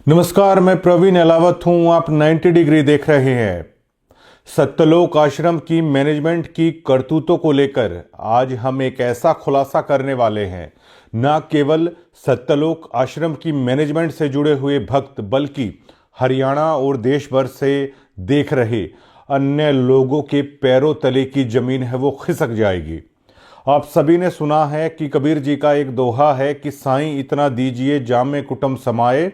नमस्कार, मैं प्रवीण अलावत हूं। आप 90 डिग्री देख रहे हैं। सत्यलोक आश्रम की मैनेजमेंट की करतूतों को लेकर आज हम एक ऐसा खुलासा करने वाले हैं। न केवल सत्यलोक आश्रम की मैनेजमेंट से जुड़े हुए भक्त बल्कि हरियाणा और देश भर से देख रहे अन्य लोगों के पैरों तले की जमीन है वो खिसक जाएगी। आप सभी ने सुना है कि कबीर जी का एक दोहा है कि साईं इतना दीजिए जामे कुटुंब समाए,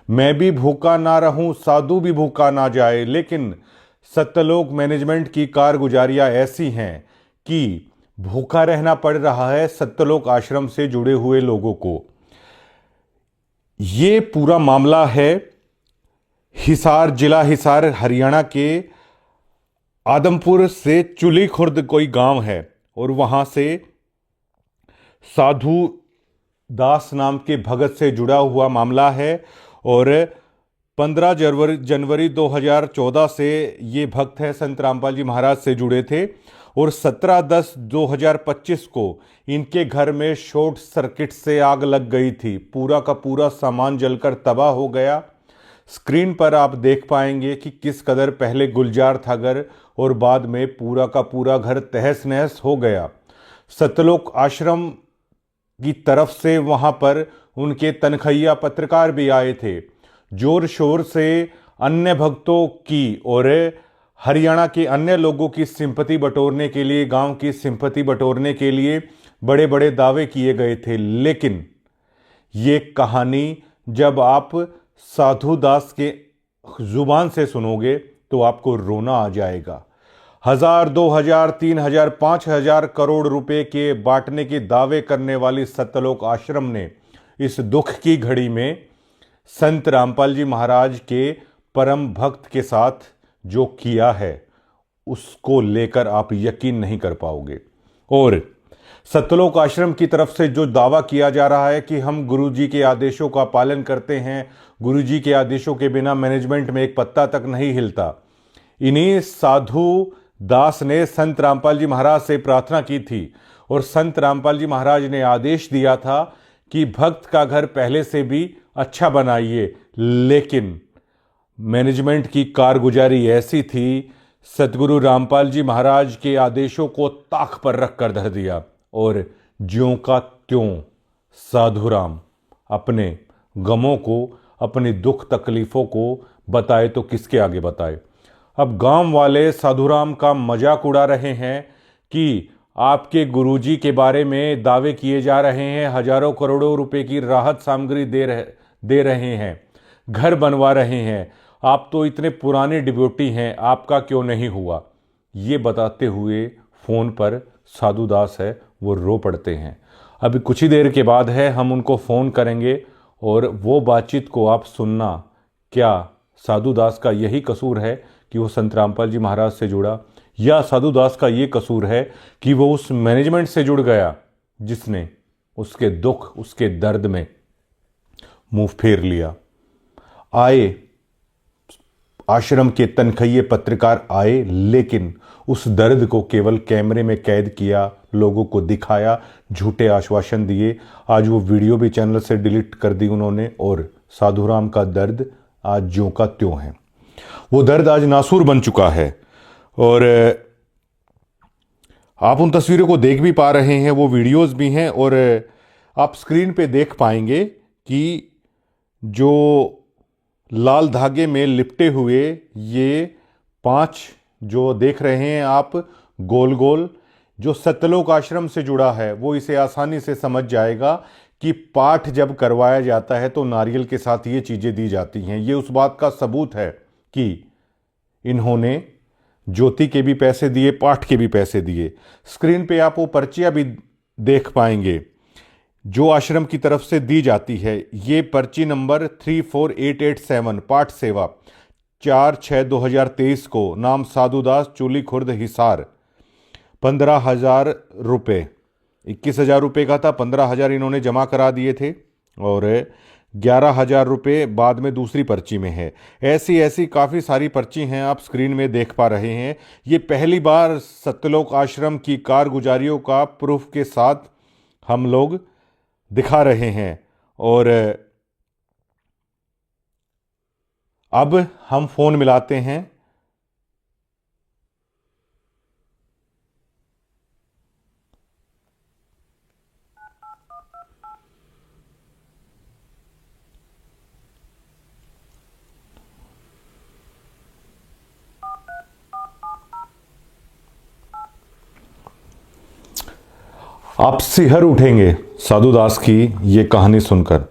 मैं भी भूखा ना रहूं साधु भी भूखा ना जाए। लेकिन सत्यलोक मैनेजमेंट की कारगुजारियां ऐसी हैं कि भूखा रहना पड़ रहा है सत्यलोक आश्रम से जुड़े हुए लोगों को। ये पूरा मामला है हिसार, जिला हिसार, हरियाणा के आदमपुर से चुली खुर्द कोई गांव है और वहां से साधु दास नाम के भगत से जुड़ा हुआ मामला है। और 15 जनवरी 2014 से ये भक्त है संत रामपाल जी महाराज से जुड़े थे और 17/10/2025 को इनके घर में शॉर्ट सर्किट से आग लग गई थी। पूरा का पूरा सामान जलकर तबाह हो गया। स्क्रीन पर आप देख पाएंगे कि किस कदर पहले गुलजार था घर और बाद में पूरा का पूरा घर तहस नहस हो गया। सत्यलोक आश्रम की तरफ से वहां पर उनके तनखैया पत्रकार भी आए थे। जोर शोर से अन्य भक्तों की और हरियाणा के अन्य लोगों की सिंपैथी बटोरने के लिए, गांव की सिंपैथी बटोरने के लिए बड़े बड़े दावे किए गए थे। लेकिन ये कहानी जब आप साधु दास के जुबान से सुनोगे तो आपको रोना आ जाएगा। 1000, 2000, 3000, 5000 करोड़ रुपए के बांटने के दावे करने वाली सत्यलोक आश्रम ने इस दुख की घड़ी में संत रामपाल जी महाराज के परम भक्त के साथ जो किया है उसको लेकर आप यकीन नहीं कर पाओगे। और सत्यलोक आश्रम की तरफ से जो दावा किया जा रहा है कि हम गुरु जी के आदेशों का पालन करते हैं, गुरु जी के आदेशों के बिना मैनेजमेंट में एक पत्ता तक नहीं हिलता। इन्हीं साधु दास ने संत रामपाल जी महाराज से प्रार्थना की थी और संत रामपाल जी महाराज ने आदेश दिया था कि भक्त का घर पहले से भी अच्छा बनाइए। लेकिन मैनेजमेंट की कारगुजारी ऐसी थी, सतगुरु रामपाल जी महाराज के आदेशों को ताक पर रख कर धर दिया और ज्यों का त्यों साधुराम अपने गमों को, अपनी दुख तकलीफों को बताए तो किसके आगे बताए। अब गांव वाले साधुराम का मजाक उड़ा रहे हैं कि आपके गुरुजी के बारे में दावे किए जा रहे हैं, हजारों करोड़ों रुपए की राहत सामग्री दे रहे हैं, घर बनवा रहे हैं, आप तो इतने पुराने डिप्यूटी हैं, आपका क्यों नहीं हुआ। ये बताते हुए फ़ोन पर साधु दास है वो रो पड़ते हैं। अभी कुछ ही देर के बाद है हम उनको फ़ोन करेंगे और वो बातचीत को आप सुनना। क्या साधु दास का यही कसूर है कि वो संत रामपाल जी महाराज से जुड़ा, या साधु दास का ये कसूर है कि वो उस मैनेजमेंट से जुड़ गया जिसने उसके दुख, उसके दर्द में मुंह फेर लिया। आए आश्रम के तनखैये पत्रकार आए, लेकिन उस दर्द को केवल कैमरे में कैद किया, लोगों को दिखाया, झूठे आश्वासन दिए। आज वो वीडियो भी चैनल से डिलीट कर दी उन्होंने और साधुराम का दर्द आज ज्यों का त्यों है। वो दर्द आज नासूर बन चुका है और आप उन तस्वीरों को देख भी पा रहे हैं, वो वीडियोस भी हैं और आप स्क्रीन पे देख पाएंगे कि जो लाल धागे में लिपटे हुए ये 5 जो देख रहे हैं आप गोल गोल, जो सत्यलोक आश्रम से जुड़ा है वो इसे आसानी से समझ जाएगा कि पाठ जब करवाया जाता है तो नारियल के साथ ये चीज़ें दी जाती हैं। ये उस बात का सबूत है कि इन्होंने ज्योति के भी पैसे दिए, पाठ के भी पैसे दिए। स्क्रीन पे आप वो पर्चियाँ भी देख पाएंगे जो आश्रम की तरफ से दी जाती है। ये पर्ची नंबर 34887 पाठ सेवा 4/6/2023 को, नाम साधुदास, चूली खुर्द, हिसार, 15,000 रुपये, 21,000 रुपये का था, 15,000 इन्होंने जमा करा दिए थे और 11,000 रुपये बाद में दूसरी पर्ची में है। ऐसी ऐसी काफ़ी सारी पर्ची हैं, आप स्क्रीन में देख पा रहे हैं। ये पहली बार सत्यलोक आश्रम की कारगुजारियों का प्रूफ के साथ हम लोग दिखा रहे हैं और अब हम फोन मिलाते हैं। आप सिहर उठेंगे साधु दास की ये कहानी सुनकर।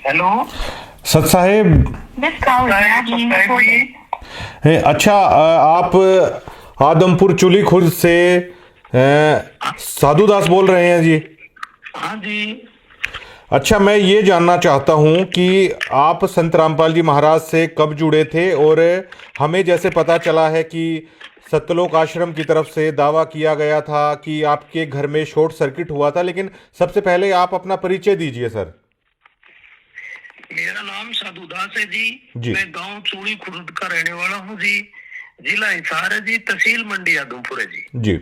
हेलो सत साहेब। अच्छा, आप आदमपुर चुली खुर्द से साधु दास बोल रहे हैं जी? हाँ जी। अच्छा, मैं ये जानना चाहता हूँ कि आप संत रामपाल जी महाराज से कब जुड़े थे, और हमें जैसे पता चला है कि सत्यलोक आश्रम की तरफ से दावा किया गया था कि आपके घर में शॉर्ट सर्किट हुआ था, लेकिन सबसे पहले आप अपना परिचय दीजिए सर। मेरा नाम साधु दास है जी। मैं गांव चूड़ी खुर्द का रहने वाला हूँ जी। जिला हिसार है जी, तहसील मंडी आदमपुर है जी।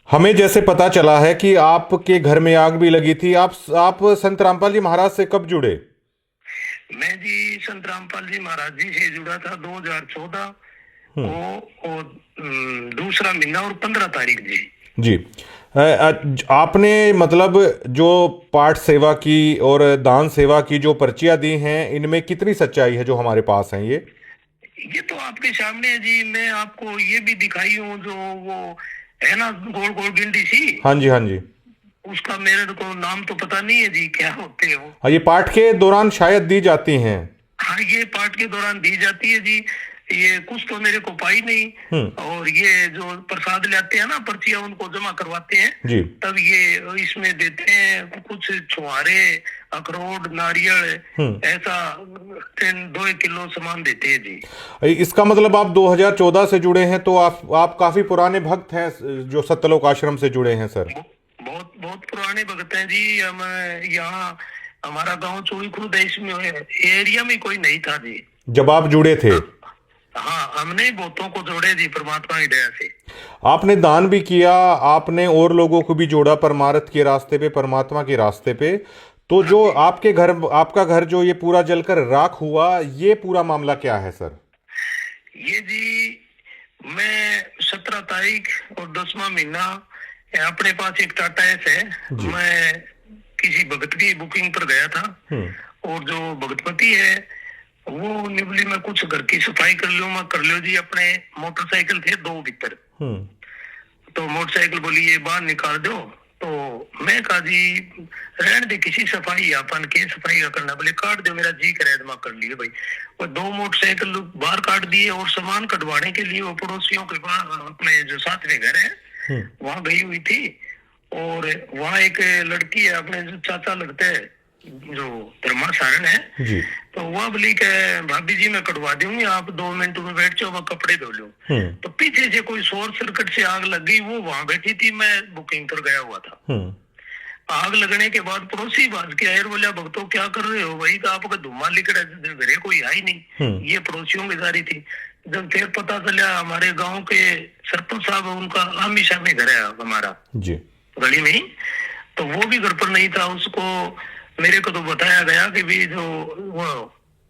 हमें जैसे पता चला है कि आपके घर में आग भी लगी थी। आप संत रामपाल जी महाराज से कब जुड़े? मैं जी संत रामपाल जी महाराज जी से जुड़ा था 2014 और दूसरा महीना और 15 तारीख जी। आपने मतलब जो पाठ सेवा की और दान सेवा की जो पर्चियां दी हैं, इनमें कितनी सच्चाई है जो हमारे पास हैं? ये तो आपके सामने है जी। मैं आपको ये भी दिखाई हूँ, जो वो है ना गोल गोल गिंडी सी। हाँ जी, हाँ जी। उसका मेरे को नाम तो पता नहीं है जी, क्या होते हो। हाँ, ये पाठ के दौरान शायद दी जाती हैं। हाँ, ये पाठ के दौरान दी जाती है जी। ये कुछ तो मेरे को पाई नहीं। और ये जो प्रसाद लाते हैं ना, पर्चियां उनको जमा करवाते हैं जी, तब ये इसमें देते हैं कुछ छुहारे, अखरोट, नारियल, ऐसा 2 किलो सामान देते हैं जी। इसका मतलब आप 2014 से जुड़े हैं, तो आप काफी पुराने भक्त हैं जो सत्यलोक आश्रम से जुड़े हैं सर। बहुत बहुत पुराने भक्त हैं जी। हम यहाँ हमारा गांव चूड़ी खुर्द है, इसमें एरिया में कोई नहीं था जी जब आप जुड़े थे। हाँ, हमने बहुतों को जोड़े जी परमात्मा की दया से। आपने दान भी किया, आपने और लोगों को भी जोड़ा परमार्थ के रास्ते पे, परमात्मा के रास्ते पे। तो जो आपके घर, आपका घर जो ये पूरा जलकर राख हुआ, ये पूरा मामला क्या है सर? ये जी, मैं 17 तारीख और 10वां महीना अपने पास एक टाटा एस है। मैं किसी भगत की बुकिंग पर गया था, और जो भगतपति है वो निबली में कुछ घर की सफाई कर लो जी। अपने मोटरसाइकिल थे 2 भीतर, तो मोटरसाइकिल बोली ये बाहर निकाल दो। तो मैं कहा जी रहने दे, किसी सफाई अपन के सफाई का करना, बोले काट दो, मेरा जी करे दिमाग कर लिए भाई। वो 2 मोटरसाइकिल बाहर काट दिए, और सामान कटवाने के लिए वो पड़ोसियों के पास अपने जो साथ में घर है वहां गई हुई थी। और वहाँ एक लड़की है, अपने जो चाचा लगते हैं, जो धर्मा सारण है जी। तो वह बोली के भाभी जी मैं कटवा दूंगी, आप 2 मिनट में बैठ जाओ, मैं कपड़े धो लूं। तो पीछे से कोई शॉर्ट सर्किट से आग लग गई। वो वहां बैठी थी, मैं बुकिंग पर गया हुआ था। आग लगने के बाद पड़ोसी बाज के आयर बोला, भक्तों क्या कर रहे हो भाई? का आपका धुआं लिखड़ा, घरे कोई आई नहीं। ये पड़ोसियों की जारी थी। जब फिर पता चला हमारे गांव के सरपंच साहब, उनका हमेशा में घर है हमारा जी गली में ही, तो वो भी घर पर नहीं था। उसको मेरे को तो बताया गया कि भी जो वो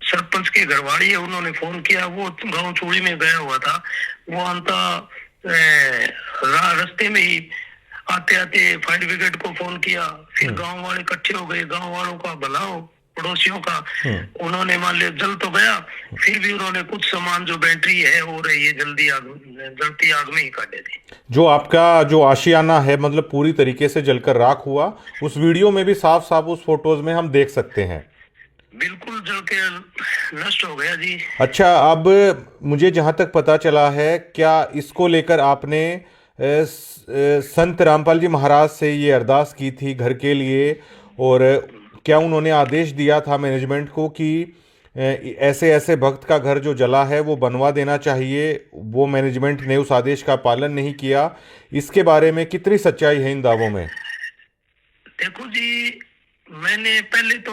सरपंच के घरवाली है, उन्होंने फोन किया। वो गांव चूड़ी में गया हुआ था। वो अंता रास्ते में ही आते आते फायर ब्रिगेड को फोन किया। फिर गांव वाले इकट्ठे हो गए, गांव वालों का भलाओ, पड़ोसियों का। उन्होंने मान लिया जल तो गया, फिर भी उन्होंने कुछ सामान जो बैटरी है और ये जल्दी जलती आग में ही काटे थे। जो आपका जो आशियाना है, मतलब पूरी तरीके से जलकर राख हुआ। उस वीडियो में भी साफ साफ उस फोटोज में हम देख सकते हैं, बिल्कुल जल के नष्ट हो गया जी। अच्छा, अब मुझे जहां तक पता चला है, क्या इसको लेकर आपने संत रामपाल जी महाराज से ये अरदास की थी घर के लिए, और क्या उन्होंने आदेश दिया था मैनेजमेंट को कि ऐसे ऐसे भक्त का घर जो जला है वो बनवा देना चाहिए? वो मैनेजमेंट ने उस आदेश का पालन नहीं किया। इसके बारे में कितनी सच्चाई है इन दावों में? देखो जी, मैंने पहले तो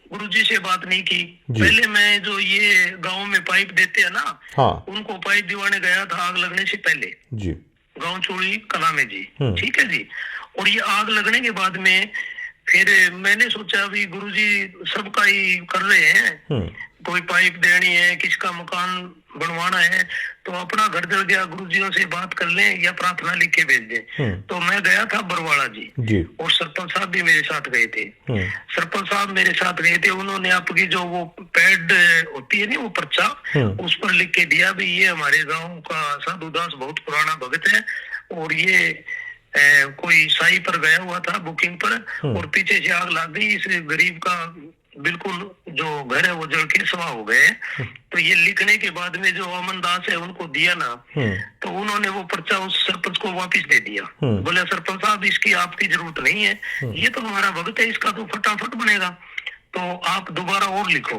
गुरुजी से बात नहीं की। जी। पहले मैं जो ये गांव में पाइप देते हैं ना, हाँ उनको पाइप दिवाने गया था आग लगने से पहले, जी। गांव चोड़ी कला में जी। हम्म। ठीक है जी। और ये आग लगने के बाद में फिर मैंने सोचा अभी गुरुजी सबका ही कर रहे हैं, कोई पाइप देनी है, किसका मकान बनवाना है, तो अपना घर जल गया, गुरुजियों से बात कर लें या प्रार्थना लिख के भेज दें। तो मैं गया था बरवाड़ा जी, और सरपंच साहब भी मेरे साथ गए थे। सरपंच साहब मेरे साथ गए थे, उन्होंने आपकी जो वो पैड होती है ना, वो पर्चा, उस पर लिख के दिया भी ये हमारे गांव का साधुदास बहुत पुराना भगत है, और ये कोई साई पर गया हुआ था बुकिंग पर, और पीछे से आग लग गई, इस गरीब का बिल्कुल जो घर है वो जल के स्वाह हो गए। तो ये लिखने के बाद में जो अमन दास है उनको दिया ना, तो उन्होंने वो पर्चा उस सरपंच को वापस दे दिया। बोले सरपंच साहब इसकी आपकी जरूरत नहीं है, ये तो हमारा भगत है, इसका तो फटाफट बनेगा, तो आप दोबारा और लिखो।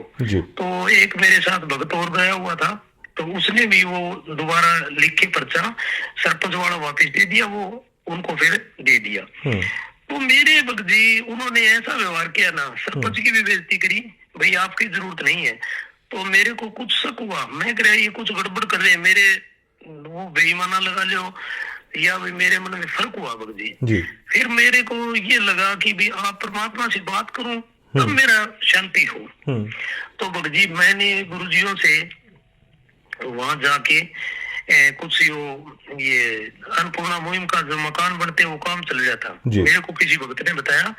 तो एक मेरे साथ भगत और गया हुआ था, तो उसने भी वो दोबारा लिख के पर्चा सरपंच वाला वापस दे दिया, वो उनको फिर दे दिया। तो मेरे भगत जी उन्होंने ऐसा व्यवहार किया ना, सरपंच की भी बेइज्जती करी, भाई आपकी जरूरत नहीं है। तो मेरे को कुछ शक हुआ, मैं कह रहा ये कुछ गड़बड़ कर रहे हैं, मेरे वो बेईमाना लगा लो या भी मेरे मन में फर्क हुआ भगत जी। फिर मेरे को ये लगा कि भी आप परमात्मा से बात करूं तब मेरा शांति हो। तो भगत जी मैंने गुरुजियों से वहां जाके कुछ ये अन्नपूर्णा मुहिम का जो मकान बनते वो काम चल रहा था। मेरे को किसी भगत ने बताया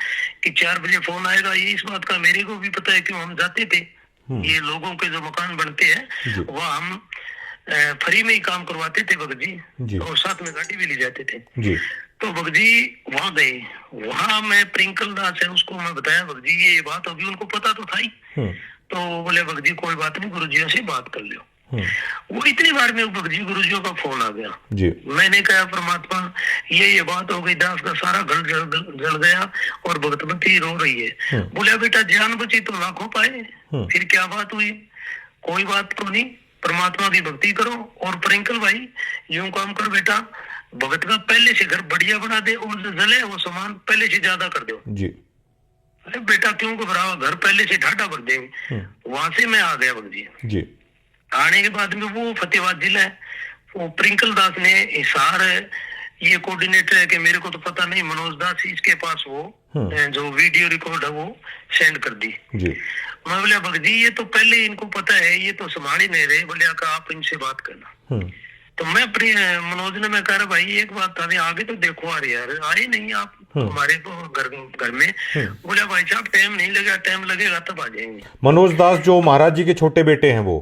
कि 4 बजे फोन आएगा, ये इस बात का मेरे को भी पता है, क्यों हम जाते थे, ये लोगों के जो मकान बनते हैं वह हम फ्री में ही काम करवाते थे भगत जी, और साथ में गाड़ी भी ले जाते थे। तो भगत जी वहां गए, वहां मैं प्रिंकल दास है उसको मैं बताया भगत जी ये बात होगी, उनको पता तो था ही। तो बोले भगत जी कोई बात नहीं, गुरुजियों से बात कर लो। वो इतनी बार में भगत जी गुरुजियों का फोन आ गया जी। मैंने कहा परमात्मा ये बात हो गई, दास का सारा घर जल गया और भगतमती रो रही है। बोला बेटा जान बची तो लाखों पाए, फिर क्या बात हुई, कोई बात तो नहीं, परमात्मा की भक्ति करो। और प्रिंकल भाई यूं काम कर बेटा, भगत का पहले से घर बढ़िया बना दे, और जो जले वो सामान पहले से ज्यादा कर दो जी। अरे बेटा क्यों घबराओ, घर पहले से ढाटा भर देंगे। वहां से मैं आ गया भगत जी। आने के बाद में वो फतेहाबाद जिला है, वो प्रिंकल दास ने हिसार ये कोऑर्डिनेटर है कि मेरे को तो पता नहीं, मनोज दास इसके पास वो जो वीडियो रिकॉर्ड है वो सेंड कर दी जी। मैं बोला भगत जी ये तो पहले इनको पता है, ये तो संभाल ही नहीं रहे, बोले आप इनसे बात करना। तो मैं मनोज ने मैं कह रहा भाई एक बात अभी आगे तो देखो, आ रही यार आए नहीं आप हमारे घर में। बोला भाई साहब टाइम नहीं लगेगा, टाइम लगेगा तब आ जाएंगे। मनोज दास जो महाराज जी के छोटे बेटे हैं वो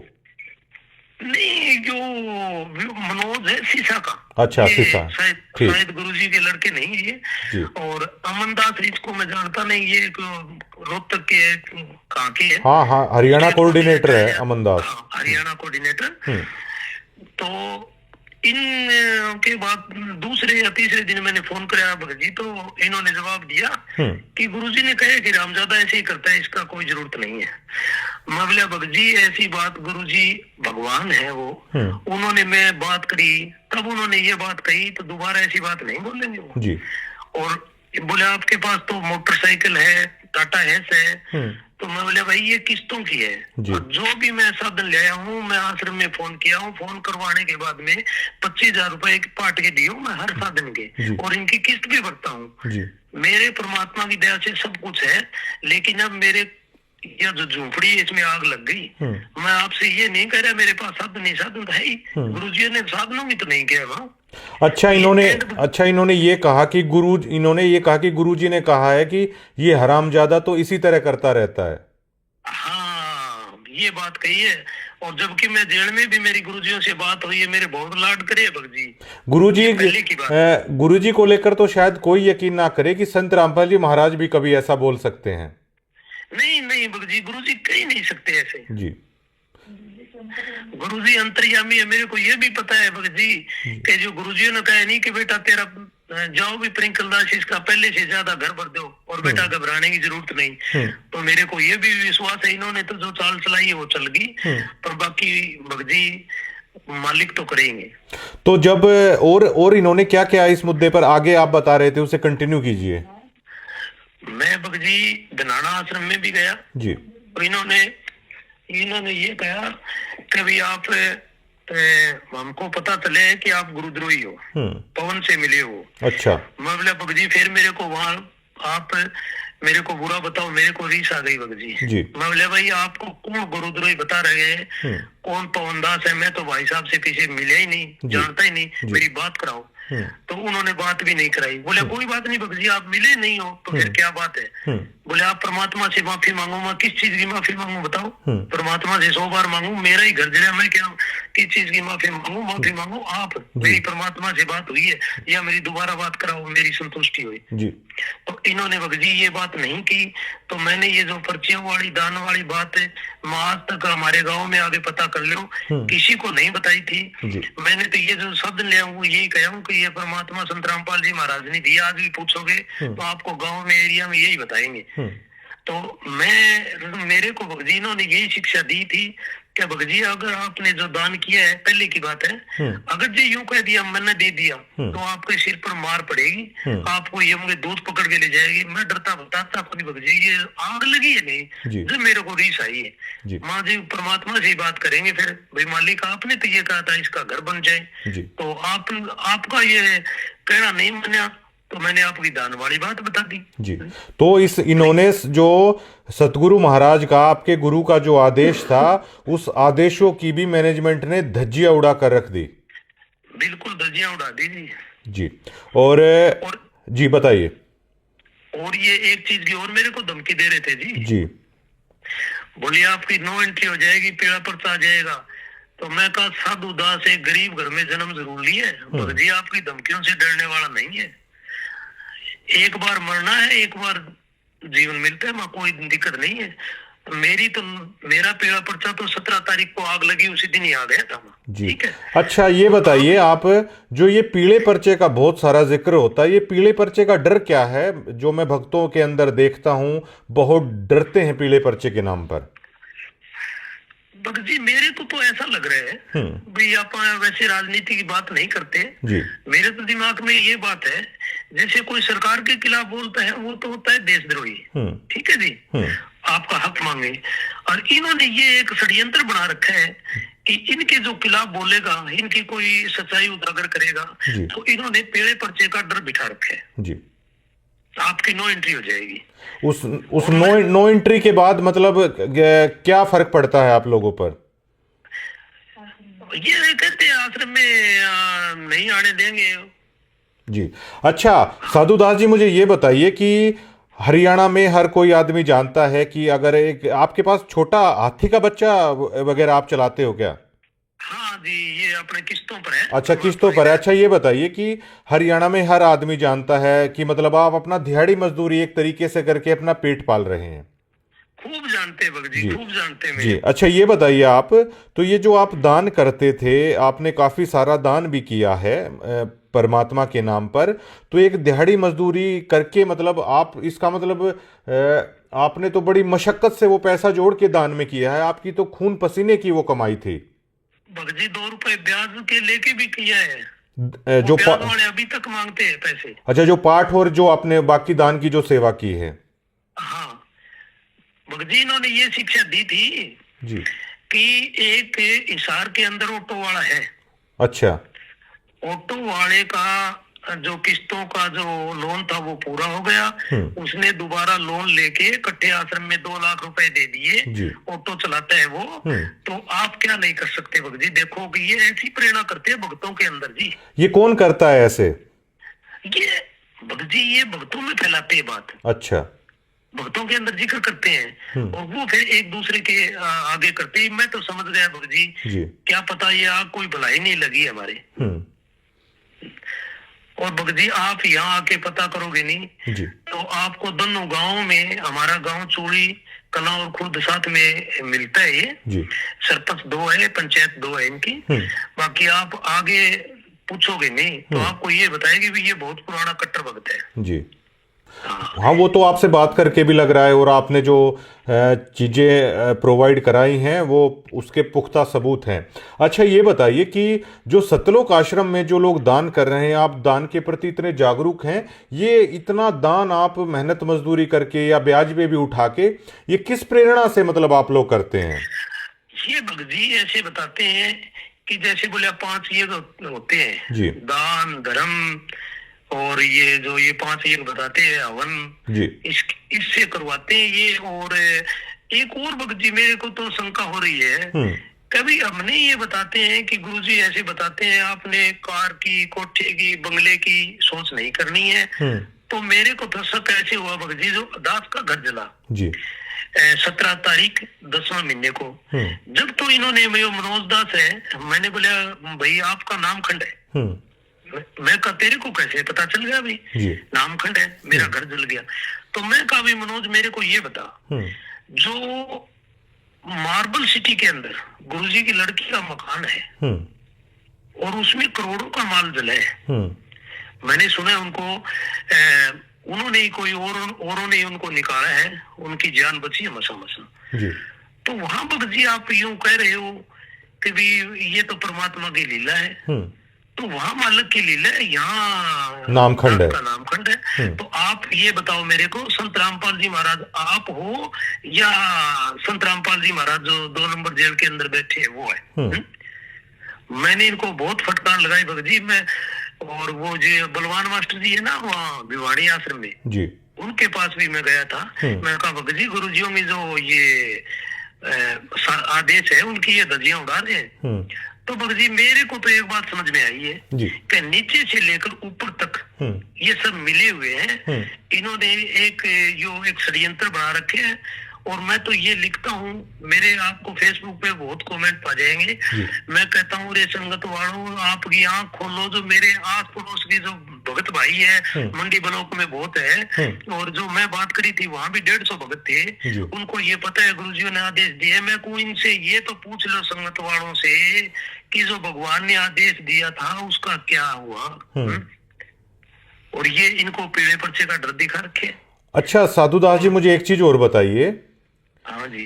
नहीं, जो मनोज है सीसा का। अच्छा सीसा, शायद गुरुजी के लड़के नहीं ये। और अमन दास इसको मैं जानता नहीं, ये रोहतक के कहाँ के है। हाँ हरियाणा कोऑर्डिनेटर है अमन दास, हरियाणा कोऑर्डिनेटर। तो इन के बाद दूसरे या तीसरे दिन मैंने फोन कराया भगत जी, तो इन्होंने जवाब दिया कि गुरुजी ने कहा कि रामजादा ऐसे ही करता है, इसका कोई जरूरत नहीं है। मैं बोला भगत जी ऐसी बात, गुरुजी भगवान है वो, उन्होंने मैं बात करी तब उन्होंने ये बात कही, तो दोबारा ऐसी बात नहीं बोलेंगे वो जी। और बोले आपके पास तो मोटरसाइकिल है, टाटा हैस है। तो मैं बोला भाई ये किस्तों की है, जो भी मैं साधन ले आया हूँ, मैं आश्रम में फोन किया हूँ, फोन करवाने के बाद में 25,000 रुपए पाट के दिए हूँ मैं हर साधन के, और इनकी किस्त भी भरता हूँ। मेरे परमात्मा की दया से सब कुछ है, लेकिन अब मेरे ये जो झोपड़ी है इसमें आग लग गई। मैं आपसे ये नहीं कह रहा मेरे पास साधन नहीं, साधन है ही, गुरुजी ने साधनों भी तो नहीं किया वहाँ। अच्छा इन्होंने ये कहा कि गुरुजी ने कहा है कि ये हरामजादा तो इसी तरह करता रहता है। हाँ ये बात कही है, और जबकि मैं जेल में भी मेरी गुरुजियों से बात हुई है, मेरे बहुत लाड करे भगत जी। गुरुजी को लेकर तो शायद कोई यकीन ना करे कि संत रामपाल जी महाराज भी कभी ऐसा बोल सकते हैं। नहीं भगत जी, गुरुजी कह नहीं सकते ऐसे जी। गुरुजी अंतर्यामी है, मेरे को ये भी पता है भगत जी कि जो गुरुजी ने कहा नहीं कि बेटा तेरा जाओ भी प्रिंकल दास इसका पहले से ज्यादा घर भर दो, और बेटा घबराने की जरूरत नहीं। तो मेरे को ये भी विश्वास है, इन्होंने तो जो चाल चलाई है वो चल गई, पर बाकी भगत जी मालिक तो करेंगे। तो जब और इन्होंने क्या क्या इस मुद्दे पर आगे आप बता रहे थे उसे कंटिन्यू कीजिए। मैं भगत जी धनाना आश्रम में भी गया जी, और इन्होंने इन्होंने ये कहा कि भाई आप हमको पता चले कि आप गुरुद्रोही हो, पवन से मिले हो। अच्छा। मैं बोला भगजी फिर मेरे को वहां आप मेरे को बुरा बताओ, मेरे को रीस आ गई भगजी जी। मैं बोले भाई आपको कौन गुरुद्रोही बता रहे हैं, कौन पवनदास है? मैं तो भाई साहब से किसी मिले ही नहीं, जानता ही नहीं, मेरी बात कराओ। तो उन्होंने बात भी नहीं कराई। बोले कोई बात नहीं भगजी, आप मिले नहीं हो तो फिर क्या बात है? बोले आप परमात्मा से माफी मांगो। मैं किस चीज की माफी मांगू बताओ? परमात्मा से 100 बार मांगू, मेरा ही घर जरा, मैं क्या किस चीज की माफी मांगू? माफी मांगू आप, मेरी परमात्मा से बात हुई है या मेरी दोबारा बात कराओ, मेरी संतुष्टि हुई जी। तो इन्होंने भगजी ये बात नहीं की। तो मैंने ये जो पर्चियों वाली दान वाली बात है, मैं आज तक हमारे गाँव में आगे पता कर लो, किसी को नहीं बताई थी। मैंने तो ये जो शब्द लिया हूँ यही कहा हूँ कि ये परमात्मा संत रामपाल जी महाराज ने दिया। आज भी पूछोगे तो आपको गांव में एरिया में यही बताएंगे। तो मेरे को भगजी ने यही शिक्षा दी थी कि भगजी अगर आपने जो दान किया है, पहले की बात है, अगर जो यूं कह दिया मैंने दे दिया तो आपके सिर पर मार पड़ेगी, आपको ये मुझे दूध पकड़ के ले जाएगी। मैं डरता बताता अपनी भगजी ये आग लगी है नहीं, जो मेरे को रीस आई है। माँ जी परमात्मा से ही बात करेंगे फिर, भाई मालिक आपने तो ये कहा था इसका घर बन जाए, तो आपका ये कहना नहीं माना तो मैंने आपकी दान वाली बात बता दी जी। तो इन्होंने जो सतगुरु महाराज का, आपके गुरु का जो आदेश था, उस आदेशों की भी मैनेजमेंट ने धज्जियां उड़ा कर रख दी। बिल्कुल धज्जियां उड़ा दी जी। और जी बताइए। और ये एक चीज की और मेरे को धमकी दे रहे थे जी। बोलिए आपकी नो एंट्री हो जाएगी, पेड़ा पर्चा आ जाएगा। तो मैं कहा साधु दास एक गरीब घर में जन्म जरूर लिया है, जी आपकी धमकियों से डरने वाला नहीं है। एक बार मरना है, एक बार जीवन मिलता है, मैं कोई दिक्कत नहीं है। मेरा पेड़ा पर्चा तो 17 तारीख को आग लगी उसी दिन ही आ गया था जी। ठीक है। अच्छा ये बताइए आप, जो ये पीले पर्चे का बहुत सारा जिक्र होता है, ये पीले पर्चे का डर क्या है? जो मैं भक्तों के अंदर देखता हूँ बहुत डरते हैं पीले पर्चे के नाम पर। जी मेरे को तो ऐसा लग रहा है भाई, आप वैसे राजनीति की बात नहीं करते जी। मेरे तो दिमाग में ये बात है, जैसे कोई सरकार के खिलाफ बोलता है वो तो होता है देशद्रोही, ठीक है जी, आपका हक मांगे। और इन्होंने ये एक षड्यंत्र बना रखा है कि इनके जो खिलाफ बोलेगा, इनकी कोई सच्चाई उजागर करेगा, तो इन्होंने पेड़े पर्चे का डर बिठा रखा है जी। आपकी नो एंट्री हो जाएगी। उस नो एंट्री के बाद मतलब क्या फर्क पड़ता है आप लोगों पर? ये कहते हैं आश्रम में नहीं आने देंगे जी। अच्छा साधुदास जी, मुझे ये बताइए कि हरियाणा में हर कोई आदमी जानता है कि अगर एक आपके पास छोटा हाथी का बच्चा वगैरह आप चलाते हो क्या? हाँ जी, ये अपने किस्तों पर है। अच्छा किस्तों पर है। अच्छा ये बताइए कि हरियाणा में हर आदमी जानता है कि मतलब आप अपना दिहाड़ी मजदूरी एक तरीके से करके अपना पेट पाल रहे हैं। खूब जानते जी, खूब जानते हैं जी। अच्छा ये बताइए आप, तो ये जो आप दान करते थे, आपने काफी सारा दान भी किया है परमात्मा के नाम पर, तो एक दिहाड़ी मजदूरी करके मतलब आप इसका मतलब आपने तो बड़ी मशक्कत से वो पैसा जोड़ के दान में किया है, आपकी तो खून पसीने की वो कमाई थी। भगजी 2 रुपए ब्याज के लेके भी किया है, जो ब्याज वाले अभी तक मांगते हैं पैसे। अच्छा जो पाठ और जो आपने बाकी दान की जो सेवा की है। हाँ भगजी इन्होंने ये शिक्षा दी थी जी कि एक हिसार के अंदर ऑटो वाला है। अच्छा। ऑटो वाले का जो किस्तों का जो लोन था वो पूरा हो गया, उसने दोबारा लोन लेके इकट्ठे आश्रम में 2 लाख रुपए दे दिए, ऑटो चलाता है वो। तो आप क्या नहीं कर सकते भगजी? देखो कि ये ऐसी प्रेरणा करते हैं भक्तों के अंदर जी। ये कौन करता है ऐसे? ये भगजी ये भक्तों में फैलाते हैं बात। अच्छा। भक्तों के अंदर जिक्र करते हैं और वो फिर एक दूसरे के आगे करते हैं। मैं तो समझ गया भगजी, क्या पता ये आग कोई भलाई नहीं लगी हमारे। और भगजी आप यहाँ आके पता करोगे नहीं जी, तो आपको दोनों गांव में, हमारा गांव चूड़ी कला और खुर्द साथ में मिलता है ये जी। सरपंच 2 है, पंचायत 2 है इनकी। बाकी आप आगे पूछोगे नहीं तो आपको ये बताएगी भी ये बहुत पुराना कट्टर भक्त है जी। हाँ, वो तो आपसे बात करके भी लग रहा है, और आपने जो चीज़ें प्रोवाइड कराई हैं वो उसके पुख्ता सबूत हैं। अच्छा, ये बताइए कि जो सतलोक आश्रम में जो लोग दान कर रहे हैं, आप दान के प्रति इतने जागरूक हैं, ये इतना दान आप मेहनत मजदूरी करके या ब्याज पे भी उठा के, ये किस प्रेरणा से मतलब आप लोग करते हैं? ये भगत जी ऐसे बताते हैं कि जैसे बोले 5 ये होते हैं, जी दान धर्म, और ये जो ये 5 ये बताते हैं हवन, जी इससे करवाते हैं ये। और एक और भगत जी मेरे को तो शंका हो रही है, कभी हमने ये बताते हैं कि गुरुजी ऐसे बताते हैं आपने कार की, कोठे की, बंगले की सोच नहीं करनी है। तो मेरे को तो शक ऐसे हुआ भगत जी, जो दास का घर जला जी 17 तारीख 10वां महीने को, जब तो इन्होंने, मनोज दास है, मैंने बोला भाई आपका नामखंड है। मैं कहा तेरे को कैसे पता चल गया भाई? नामखंड है, मेरा घर जल गया। तो मैं कहा भाई मनोज मेरे को ये बता, जो मार्बल सिटी के अंदर गुरुजी की लड़की का मकान है और उसमें करोड़ों का माल जला है, मैंने सुना उनको उन्होंने ही कोई औरों ने उनको निकाला है, उनकी जान बची है मसा मसा। तो वहां भगत जी आप यूं कह रहे हो कि भी ये तो परमात्मा की लीला है, तो वहां मालिक की लीला है, यहाँ नामखंड है, नामखंड है। तो आप ये बताओ मेरे को, संत रामपाल जी महाराज आप हो या संत रामपाल जी महाराज जो 2 नंबर जेल के अंदर बैठे है वो है? मैंने इनको बहुत फटकार लगाई भगत जी। मैं और वो जो बलवान मास्टर जी है ना वहाँ भिवाड़ी आश्रम में जी, उनके पास भी मैं गया था। मैं कहा भगत जी गुरुजियों में जो ये आदेश है उनकी ये धज्जियां उड़ा रहे हैं। तो भगत जी मेरे को तो एक बात समझ में आई है कि नीचे से लेकर ऊपर तक ये सब मिले हुए हैं। इन्होंने एक षड्यंत्र बना रखे हैं। और मैं तो ये लिखता हूँ, मेरे आपको फेसबुक पे बहुत कमेंट पा जाएंगे। मैं कहता हूँ रे संगत वालों, आपकी आंख खोलो, जो मेरे आस पड़ोस के जो भगत भाई है मंडी ब्लॉक में बहुत है, और जो मैं बात करी थी वहां भी 150 भगत थे, उनको ये पता है गुरुजी ने आदेश दिए। मैं को इनसे ये तो पूछ लो संगत वालों से कि जो भगवान ने आदेश दिया था उसका क्या हुआ? और ये इनको पीले पर्चे का डर दिखा रखे। अच्छा साधुदास जी, मुझे एक चीज और बताइए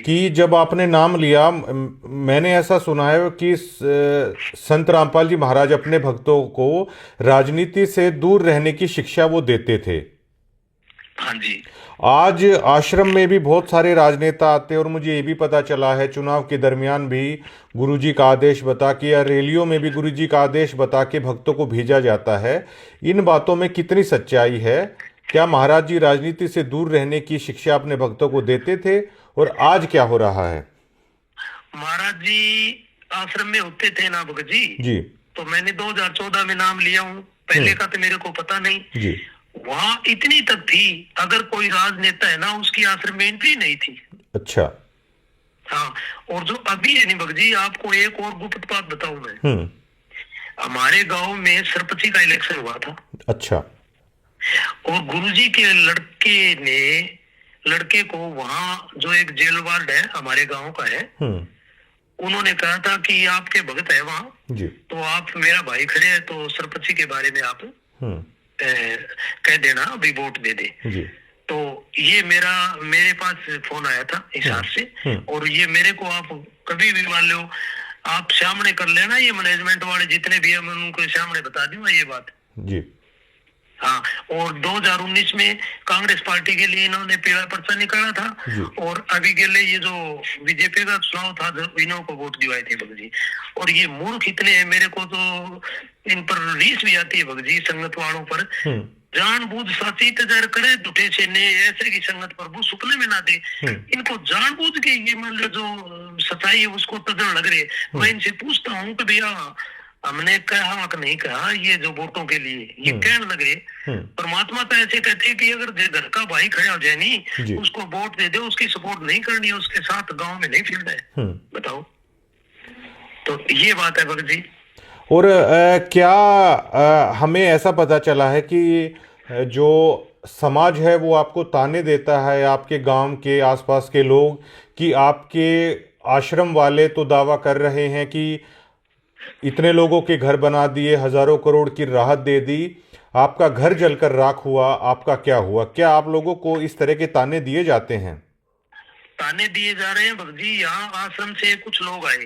कि जब आपने नाम लिया, मैंने ऐसा सुना है कि संत रामपाल जी महाराज अपने भक्तों को राजनीति से दूर रहने की शिक्षा वो देते थे। हाँ जी। आज आश्रम में भी बहुत सारे राजनेता आते हैं, और मुझे ये भी पता चला है चुनाव के दरमियान भी गुरुजी का आदेश बता के, या रैलियों में भी गुरुजी का आदेश बता के भक्तों को भेजा जाता है। इन बातों में कितनी सच्चाई है? क्या महाराज जी राजनीति से दूर रहने की शिक्षा अपने भक्तों को देते थे, और आज क्या हो रहा है? महाराज जी आश्रम में होते थे ना भगत जी, तो मैंने 2014 में नाम लिया हूँ, पहले का तो मेरे को पता नहीं जी। वहाँ इतनी तक थी, अगर कोई राजनेता है ना उसकी आश्रम में एंट्री नहीं थी। अच्छा। हाँ, और जो अभी है नहीं भगत जी, आपको एक और गुप्त बात बताऊं मैं। हमारे गांव में सरपंची का इलेक्शन हुआ था। अच्छा। और गुरुजी के लड़के को वहाँ जो एक जेल वार्ड है हमारे गांव का है, उन्होंने कहा था कि आपके भगत है वहाँ, तो आप मेरा भाई खड़े हैं तो सरपंची के बारे में आप कह देना, अभी वोट दे दे। तो ये मेरे पास फोन आया था इस हाथ से, और ये मेरे को आप कभी भी मान लो आप सामने कर लेना, ये मैनेजमेंट वाले जितने भी है मैं उनको सामने बता दूंगा ये बात जी। हाँ, और 2019 में कांग्रेस पार्टी के लिए इन्होंने पीला पर्चा निकाला था, और अभी के लिए ये जो बीजेपी का चुनाव था जो इन्हों को वोट दिवाए थे भगत जी। और ये मूर्ख इतने हैं, मेरे को तो इन पर रीस भी आती है भगत जी, संगत वालों पर। जानबूझ साची तजर करे झूठे से ने ऐसे की संगत प्रभु सुपने में ना दे। इनको जानबूझ के ये मान लो जो सच्चाई है उसको तजर लग रहे। मैं इनसे पूछता हूँ कि भैया हमने कहा कि नहीं कहा, ये जो वोटों के लिए ये कहने लगे। परमात्मा तो ऐसे कहते हैं कि अगर घर का भाई खड़ा हो जाए नहीं, उसको वोट दे दे, उसकी सपोर्ट नहीं करनी है, उसके साथ गांव में नहीं फिरना है। बताओ, तो ये बात है भगत जी। और क्या हमें ऐसा पता चला है कि जो समाज है वो आपको ताने देता है, आपके गांव के आसपास के लोग, कि आपके आश्रम वाले तो दावा कर रहे हैं कि इतने लोगों के घर बना दिए, हजारों करोड़ की राहत दे दी, आपका घर जलकर राख हुआ, आपका क्या हुआ? क्या आप लोगों को इस तरह के ताने दिए जाते हैं? ताने दिए जा रहे हैं भगत जी। यहाँ आश्रम से कुछ लोग आए,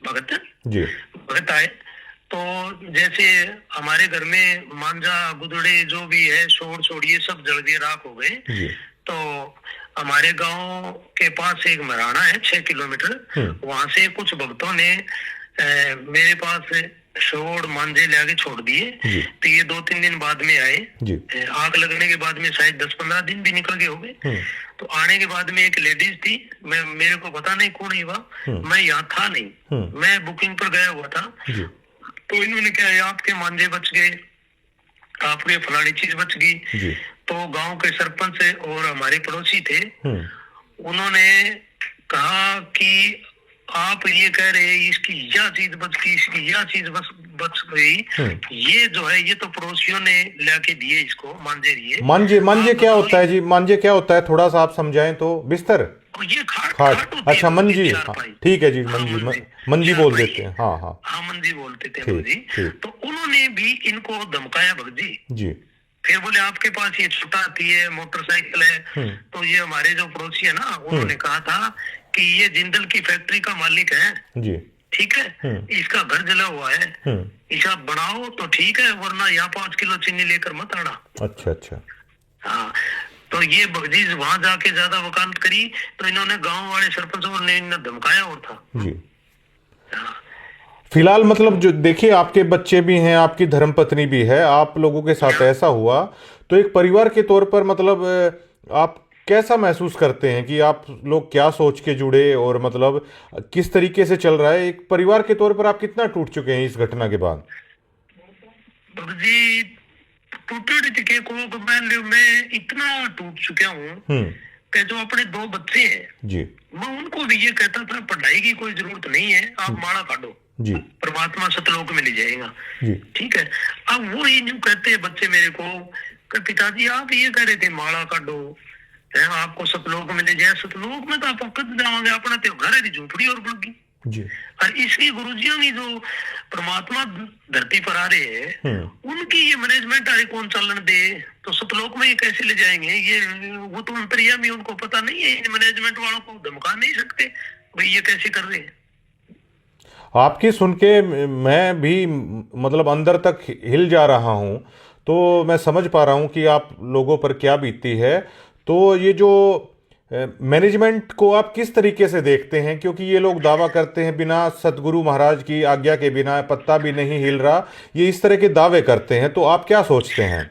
भगत जी भगत आए, तो जैसे हमारे घर में मांझा गुदड़े जो भी है, शोर छोड़िए सब जल गए, राख हो गए। जी तो हमारे गांव के पास एक मराना है 6 किलोमीटर, वहां से कुछ भक्तों ने मेरे पास शोर मांझे लाके छोड़ दिए। तो ये 2-3 दिन बाद में आए। जी आग लगने के बाद में शायद 10-15 दिन भी निकल गए होंगे। तो आने के बाद में एक लेडीज थी, मेरे को पता नहीं कौन ही वह, मैं यहाँ था नहीं, मैं बुकिंग पर गया हुआ था। तो इन्होंने क्या, आपके मांझे बच गए, आपके फलानी चीज बच गई। तो गांव के सरपंच और हमारे पड़ोसी थे, उन्होंने कहा कि आप ये कह रहे हैं इसकी यह चीज बच गई, इसकी यह चीज बच गई, ये जो है ये तो पड़ोसियों ने लाके दिए इसको, मांझे दिए। मांझे क्या होता है जी? मांझे क्या होता है, थोड़ा सा आप समझाएं तो। बिस्तर, ये खाट, अच्छा मंजी, ठीक है जी, मंजी बोल देते हैं। हाँ हाँ हाँ, मंजी बोलते थे जी। तो उन्होंने भी इनको धमकाया भगत जी। फिर बोले आपके पास ये छोटा हाथी है, मोटरसाइकिल है। तो ये हमारे जो पड़ोसी है ना, उन्होंने कहा था कि ये जिंदल की फैक्ट्री का मालिक है जी, ठीक है, इसका घर जला हुआ है, इसे बनाओ तो ठीक है, वरना यहाँ 5 किलो चीनी लेकर मत आना। अच्छा हाँ। तो ये भगजीज वहां जाके ज्यादा वकालत करी, तो इन्होंने गांव वाले सरपंच और ने इन्हें धमकाया और था जी। फिलहाल मतलब जो देखिए, आपके बच्चे भी हैं, आपकी धर्मपत्नी भी है, आप लोगों के साथ ऐसा हुआ, तो एक परिवार के तौर पर मतलब आप कैसा महसूस करते हैं कि आप लोग क्या सोच के जुड़े और मतलब किस तरीके से चल रहा है? एक परिवार के तौर पर आप कितना टूट चुके हैं इस घटना के बाद? जी टूटे को मैं इतना टूट चुका हूँ कि जो अपने 2 बच्चे हैं जी, मैं उनको भी ये कहता था पढ़ाई की कोई जरूरत नहीं है, आप माला काटो जी, परमात्मा सतलोक में ले जाएगा जी, ठीक है। अब वो ही न्यू कहते हैं बच्चे मेरे को कि पिताजी आप ये कह रहे थे माला काटो, आपको सतलोक में ले जाए। सतलोक में तो आप कद जाओगे, अपना तो घर है झोपड़ी और बुलगी जी। और इसकी गुरुजियों की जो परमात्मा धरती पर आ रहे हैं, उनकी ये मैनेजमेंट आ रही, कौन चलन दे, तो सतलोक में ये कैसे ले जाएंगे? ये वो तो अंतर्यामी, उनको पता नहीं है, इन मैनेजमेंट वालों को धमका नहीं सकते भाई ये कैसे कर रहे हैं। आपकी सुन के मैं भी मतलब अंदर तक हिल जा रहा हूं, तो मैं समझ पा रहा हूं कि आप लोगों पर क्या बीती है। तो ये जो मैनेजमेंट को आप किस तरीके से देखते हैं? क्योंकि ये लोग दावा करते हैं बिना सतगुरु महाराज की आज्ञा के बिना पत्ता भी नहीं हिल रहा, ये इस तरह के दावे करते हैं, तो आप क्या सोचते हैं?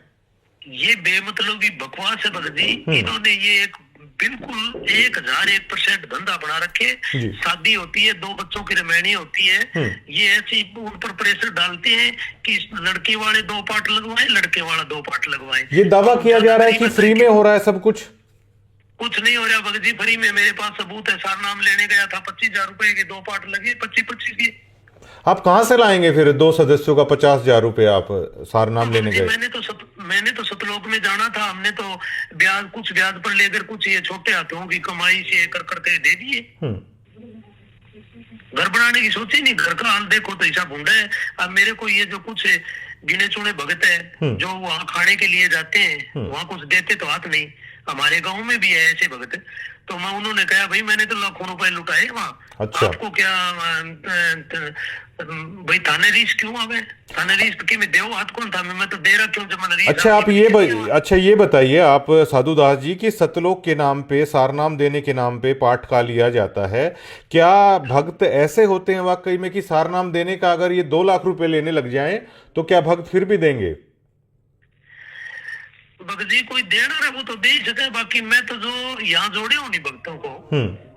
ये बेमतलबी बकवास है भगत जी। इन्होंने ये एक बिल्कुल 1001% धंधा बना रखे। शादी होती है, 2 बच्चों की रमैनी होती है, ये ऐसी उन पर प्रेशर डालते हैं कि लड़की वाले 2 पार्ट लगवाएं, लड़के वाला 2 पार्ट लगवाएं। ये दावा किया जा रहा है कि फ्री में हो रहा है सब कुछ। कुछ नहीं हो रहा भगत जी फ्री में। मेरे पास सबूत है, सारनाम लेने गया था, 25,000 रुपए के 2 पार्ट लगे, 25 की। आप कहां से लाएंगे फिर 2 सदस्यों का 50,000 रुपए? आप सारनाम लेने गए? मैंने तो सतलोक में जाना था, हमने तो ब्याज कुछ ब्याज पर लेकर कुछ ये छोटे हाथों की कमाई से कर करके दे दिए। घर बनाने की सोची नहीं, घर का हाल देखो तो ऐसा भूंडा है। अब मेरे को ये जो कुछ गिने चुने भगत है जो वहाँ खाने के लिए जाते हैं, वहाँ कुछ देते तो हाथ नहीं। हमारे गांव में भी है ऐसे भगत। तो मैं उन्होंने कहा भाई मैंने तो लाखों रुपए लुटाए वहाँ, अच्छा। आपको क्या भाई थाने रीस क्यों आवे? थाने रीस की मैं देव हाथ कौन था, मैं तो दे रहा क्यों जब रीस। अच्छा आप ये बताइए आप साधुदास जी की सतलोक के नाम पे, सारनाम देने के नाम पे पाठ का लिया जाता है, क्या भक्त ऐसे होते हैं वाकई में कि सारनाम देने का अगर ये 2 लाख रुपए लेने लग जाएं तो क्या भक्त फिर भी देंगे? भगत जी कोई देना रहा वो तो दे ही सके, बाकी मैं तो जो यहाँ जोड़े हूँ नहीं भक्तों को,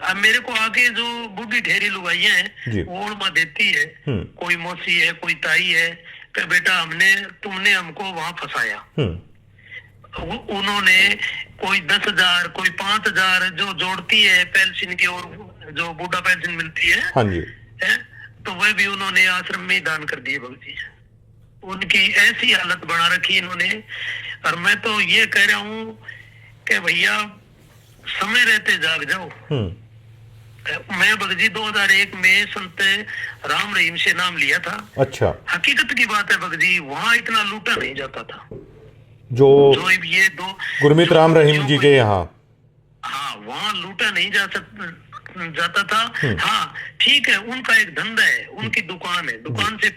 अब मेरे को आगे जो बूढ़ी ठहरी लुगाइयां हैं वो उड़मा देती है, कोई मौसी है कोई ताई है कि बेटा तुमने हमको वहां फंसाया। उन्होंने कोई 10,000 कोई 5,000 जो जोड़ती है पेंशन की, और जो बूढ़ा पेंशन मिलती है, हाँ जी, तो वह भी उन्होंने आश्रम में दान कर दिए भगत जी। उनकी ऐसी हालत बना रखी इन्होंने। और मैं तो ये कह रहा हूँ कि भैया समय रहते जाग जाओ। मैं भगत जी 2001 में संत राम रहीम से नाम लिया था। अच्छा। हकीकत की बात है भगत जी, वहाँ इतना लूटा नहीं जाता था। जो जो ये दो गुरमीत जो राम रहीम बच्चियों जी को, के यहाँ। हाँ वहाँ लूटा नहीं जाता था। हाँ ठीक है, उनका एक धंधा है, उनकी दुकान है, दुकान से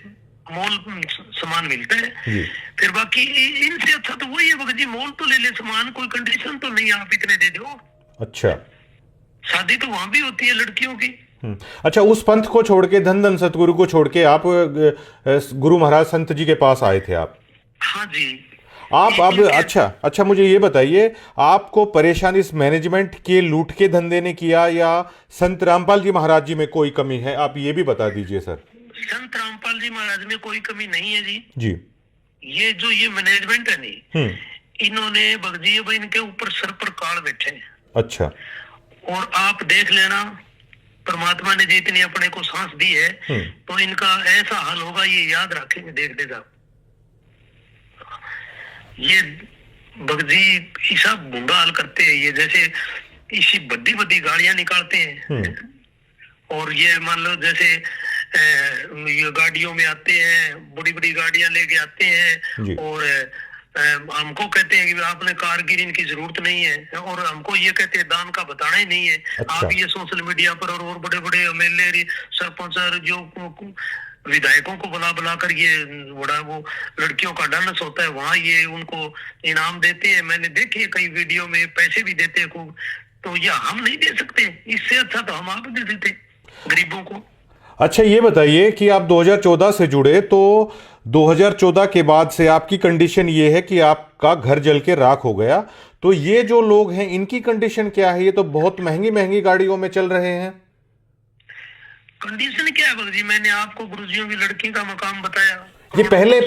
मॉल सामान मिलता है। जी फिर बाकी इनसे अच्छा तो वही है भगत जी, मॉल तो ले ले सामान, कोई कंडीशन तो नहीं आप इतने दे दो। अच्छा। शादी तो वहां भी होती है लड़कियों की। अच्छा, उस पंथ को छोड़ के, धन धन सतगुरु को छोड़ के आप गुरु महाराज संत जी के पास आए थे आप? हाँ जी। आप अब इनके अच्छा मुझे ये बताइए, आपको परेशानी इस मैनेजमेंट के लूट के धंधे ने किया या संत रामपाल जी महाराज जी में कोई कमी है? आप ये भी बता दीजिए सर। संत रामपाल जी महाराज में कोई कमी नहीं है जी। जी। ये जो ये मैनेजमेंट है नहीं, इन्होंने भगत जी भाई इनके ऊपर सर पर काल बैठे हैं। अच्छा। और आप देख लेना, परमात्मा ने जितनी अपने को सांस दी है तो इनका ऐसा हाल होगा, ये याद रखेंगे, देख लेगा। ये भगत जी ऐसा बुरा हाल करते हैं, ये जैसे इसी बड़ी बड़ी गाड़ियां निकालते हैं और ये मान लो जैसे ये गाड़ियों में आते हैं, बड़ी बड़ी गाड़ियां लेके आते हैं और हमको कहते हैं कि आपने कारगिर इनकी जरूरत नहीं है, और हमको ये कहते हैं दान का बताना ही नहीं है। अच्छा। आप ये सोशल मीडिया पर और बड़े बड़े एमएलए सरपंच जो विधायकों को बुला बुला कर ये बड़ा वो लड़कियों का डांस होता है, वहाँ ये उनको इनाम देते हैं। मैंने देखे कई वीडियो में, पैसे भी देते हैं खूब। तो ये हम नहीं दे सकते, इससे अच्छा तो हम आप दे देते गरीबों को। अच्छा ये बताइए कि आप 2014 से जुड़े, तो 2014 के बाद से आपकी कंडीशन ये है कि आपका घर जल के राख हो गया, तो ये जो लोग हैं इनकी कंडीशन क्या है? ये तो बहुत महंगी महंगी गाड़ियों में चल रहे हैं। कंडीशन क्या है भगत जी? मैंने आपको गुरुजियों की लड़की का मकाम बताया। ये पहले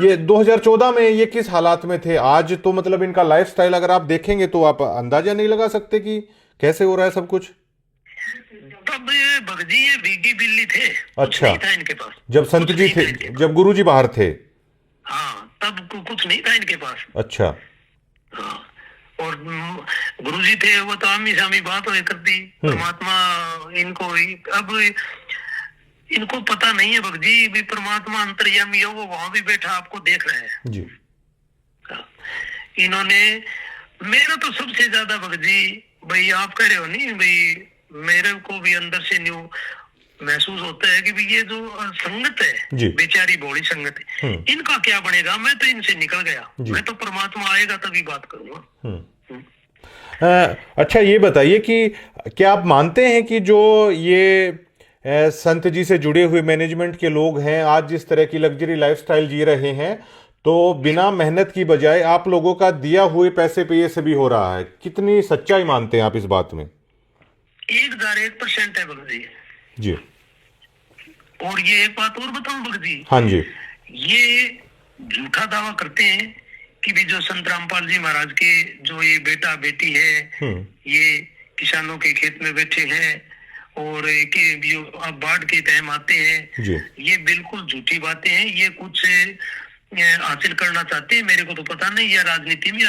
ये 2014 में ये किस हालात में थे? आज तो मतलब इनका लाइफस्टाइल अगर आप देखेंगे तो आप अंदाजा नहीं लगा सकते कि कैसे हो रहा है सब कुछ। तब भगत जी ये भीगी बिल्ली थे। अच्छा। नहीं था इनके पास जब संत जी थे, जब गुरु जी बाहर थे। हाँ, तब कुछ नहीं था इनके पास। अच्छा। हाँ, और गुरुजी थे वो तो आमी सामी बात हो करती। परमात्मा इनको अब इनको पता नहीं है भगत जी, भी परमात्मा अंतर्यामी है, वो वहां भी बैठा आपको देख रहे हैं जी। इन्होंने मेरा तो सबसे ज्यादा भगत जी भाई, आप कह रहे हो नहीं भाई, मेरे को भी अंदर से न्यू महसूस होता है कि भाई ये जो संगत है, बेचारी भोली संगत है, इनका क्या बनेगा? मैं तो इनसे निकल गया, मैं तो परमात्मा आएगा तभी बात करूंगा। अच्छा ये बताइए कि क्या आप मानते हैं कि जो ये संत जी से जुड़े हुए मैनेजमेंट के लोग हैं आज जिस तरह की लग्जरी लाइफस्टाइल जी रहे हैं, तो बिना मेहनत की बजाय आप लोगों का दिया हुए पैसे पे ये सभी हो रहा है? कितनी सच्चाई मानते हैं आप इस बात में? 1001% है भगत जी। जी। और ये एक बात और बताऊं भगत जी। हाँ जी। ये झूठा दावा करते हैं कि भी जो संत रामपाल जी महाराज के जो ये बेटा बेटी है, ये किसानों के खेत में बैठे हैं और कि जो अब बाढ़ के टाइम आते हैं, ये बिल्कुल झूठी बातें हैं। ये कुछ हासिल करना चाहते हैं, मेरे को तो पता नहीं, या राजनीति में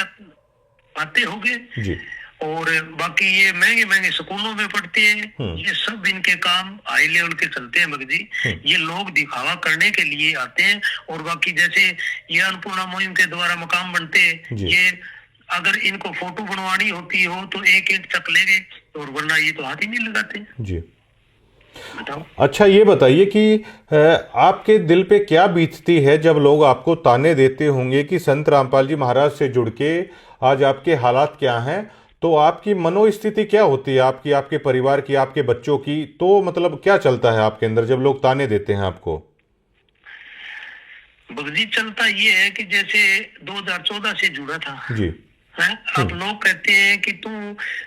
आते होंगे। और बाकी ये महंगे महंगे स्कूलों में पढ़ते हैं। ये सब इनके काम हाई लेवल के चलते हैं भगत जी। ये लोग दिखावा करने के लिए आते हैं। और बाकी जैसे ये अन्नपूर्णा मुहिम के द्वारा मकाम बनते हैं, ये अगर इनको फोटो बनवानी होती हो तो एक एक चक लेंगे, और वरना ये तो हाथ ही नहीं लगाते जी। बताओ। अच्छा ये बताइए कि आपके दिल पे क्या बीतती है जब लोग आपको ताने देते होंगे कि संत रामपाल जी महाराज से जुड़ के आज आपके हालात क्या हैं, तो आपकी मनोस्थिति क्या होती है, आपकी, आपके परिवार की, आपके बच्चों की? तो मतलब क्या चलता है आपके अंदर जब लोग ताने देते हैं आपको? भगजी चलता ये है कि जैसे 2014 से जुड़ा था जी है, अब लोग कहते हैं कि तू